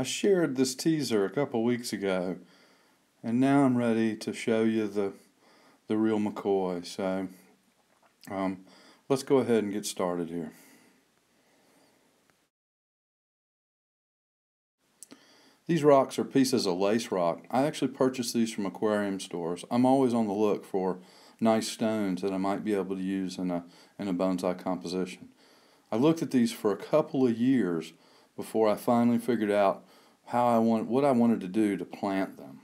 I shared this teaser a couple weeks ago, and now I'm ready to show you the real McCoy. So um, let's go ahead and get started here. These rocks are pieces of lace rock. I actually purchased these from aquarium stores. I'm always on the look for nice stones that I might be able to use in a bonsai composition. I looked at these for a couple of years before I finally figured out what I wanted to do to plant them.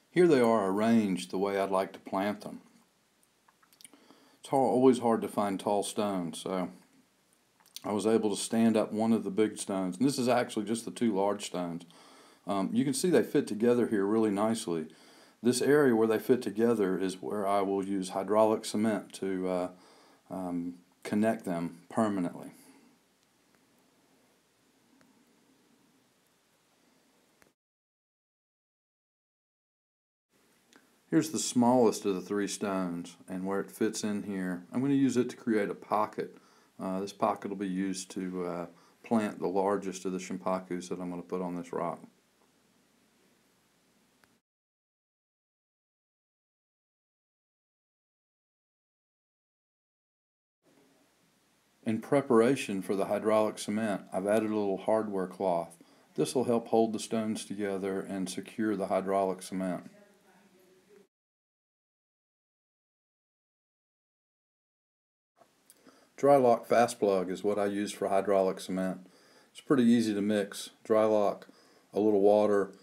Here they are arranged the way I'd like to plant them. It's always hard to find tall stones, so I was able to stand up one of the big stones. And this is actually just the two large stones. You can see they fit together here really nicely. This area where they fit together is where I will use hydraulic cement to connect them permanently. Here's the smallest of the three stones, and where it fits in here, I'm going to use it to create a pocket. This pocket will be used to plant the largest of the shimpakus that I'm going to put on this rock. In preparation for the hydraulic cement, I've added a little hardware cloth. This will help hold the stones together and secure the hydraulic cement. Dry lock fast plug is what I use for hydraulic cement. It's pretty easy to mix. Dry lock, a little water.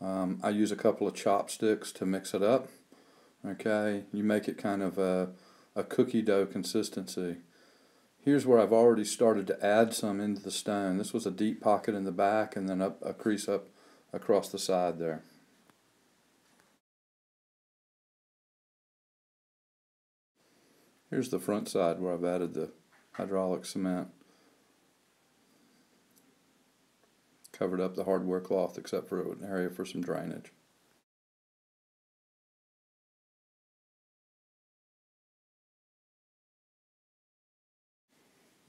I use a couple of chopsticks to mix it up. Okay, you make it kind of a cookie dough consistency. Here's where I've already started to add some into the stone. This was a deep pocket in the back and then a crease up across the side there. Here's the front side where I've added the hydraulic cement. Covered up the hardware cloth except for an area for some drainage.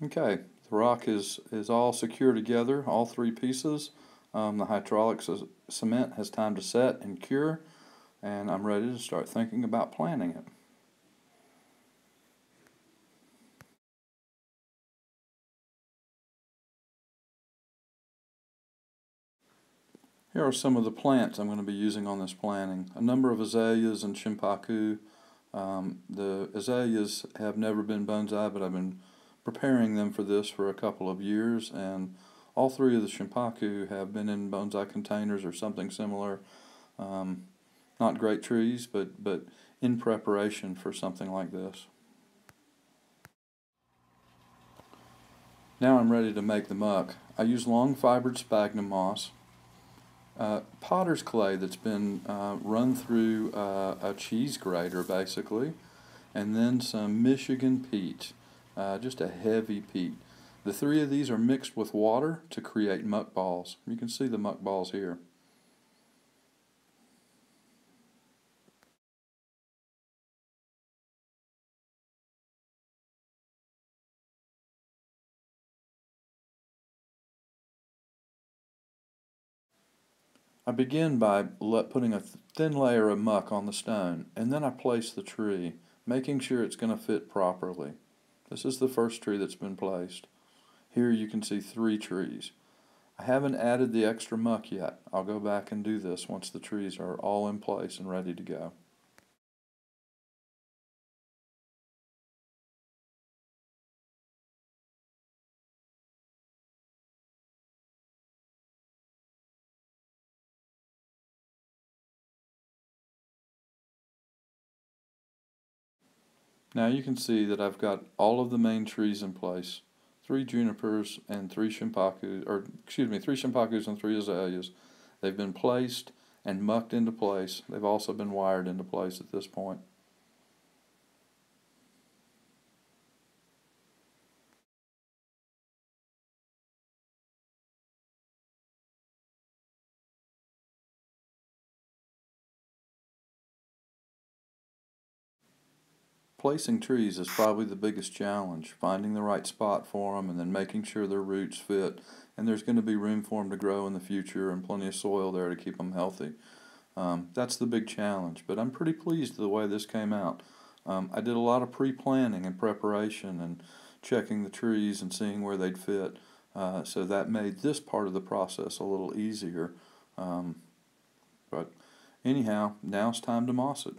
Okay, the rock is all secure together, all three pieces. The hydraulic cement has time to set and cure, and I'm ready to start thinking about planting it. Here are some of the plants I'm going to be using on this planting. A number of azaleas and shimpaku. The azaleas have never been bonsai, but I've been preparing them for this for a couple of years, and all three of the shimpaku have been in bonsai containers or something similar. Not great trees, but in preparation for something like this. Now I'm ready to make the muck. I use long fibered sphagnum moss, potter's clay that's been run through a cheese grater basically, and then some Michigan peat, just a heavy peat. The three of these are mixed with water to create muck balls. You can see the muck balls here. I begin by putting a thin layer of muck on the stone, and then I place the tree, making sure it's going to fit properly. This is the first tree that's been placed. Here you can see three trees. I haven't added the extra muck yet. I'll go back and do this once the trees are all in place and ready to go. Now you can see that I've got all of the main trees in place. Three junipers and three shimpakus, three shimpakus and three azaleas. They've been placed and mucked into place. They've also been wired into place at this point. Placing trees is probably the biggest challenge, finding the right spot for them and then making sure their roots fit and there's going to be room for them to grow in the future and plenty of soil there to keep them healthy. That's the big challenge, but I'm pretty pleased with the way this came out. I did a lot of pre-planning and preparation and checking the trees and seeing where they'd fit, so that made this part of the process a little easier. But anyhow, now it's time to moss it.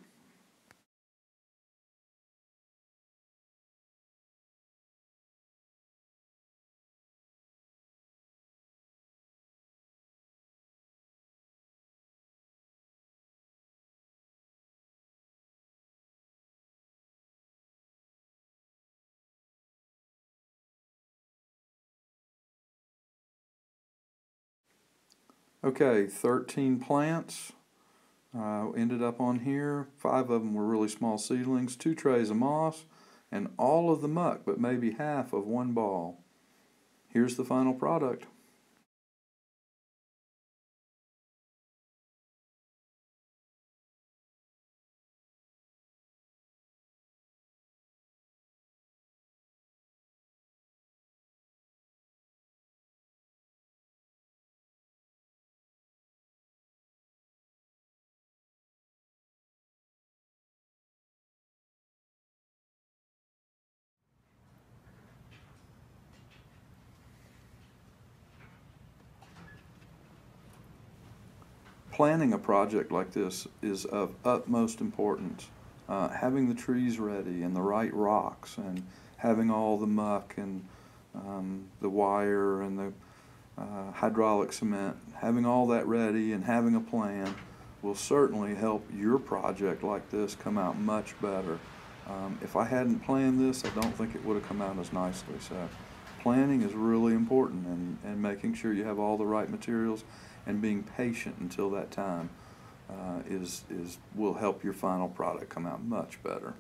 Okay, 13 plants ended up on here. 5 of them were really small seedlings, 2 trays of moss, and all of the muck, but maybe half of one ball. Here's the final product. Planning a project like this is of utmost importance. Having the trees ready and the right rocks and having all the muck and the wire and the hydraulic cement, having all that ready and having a plan will certainly help your project like this come out much better. If I hadn't planned this, I don't think it would have come out as nicely. So planning is really important, and making sure you have all the right materials and being patient until that time will help your final product come out much better.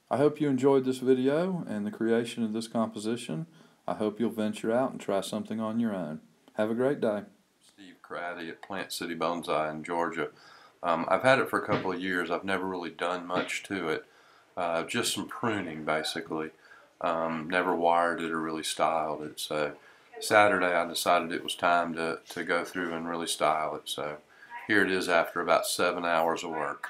I hope you enjoyed this video and the creation of this composition. I hope you'll venture out and try something on your own. Have a great day. Steve Craddy at Plant City Bonsai in Georgia. I've had it for a couple of years. I've never really done much to it. Just some pruning basically. Never wired it or really styled it. So Saturday I decided it was time to go through and really style it. So here it is after about 7 hours of work.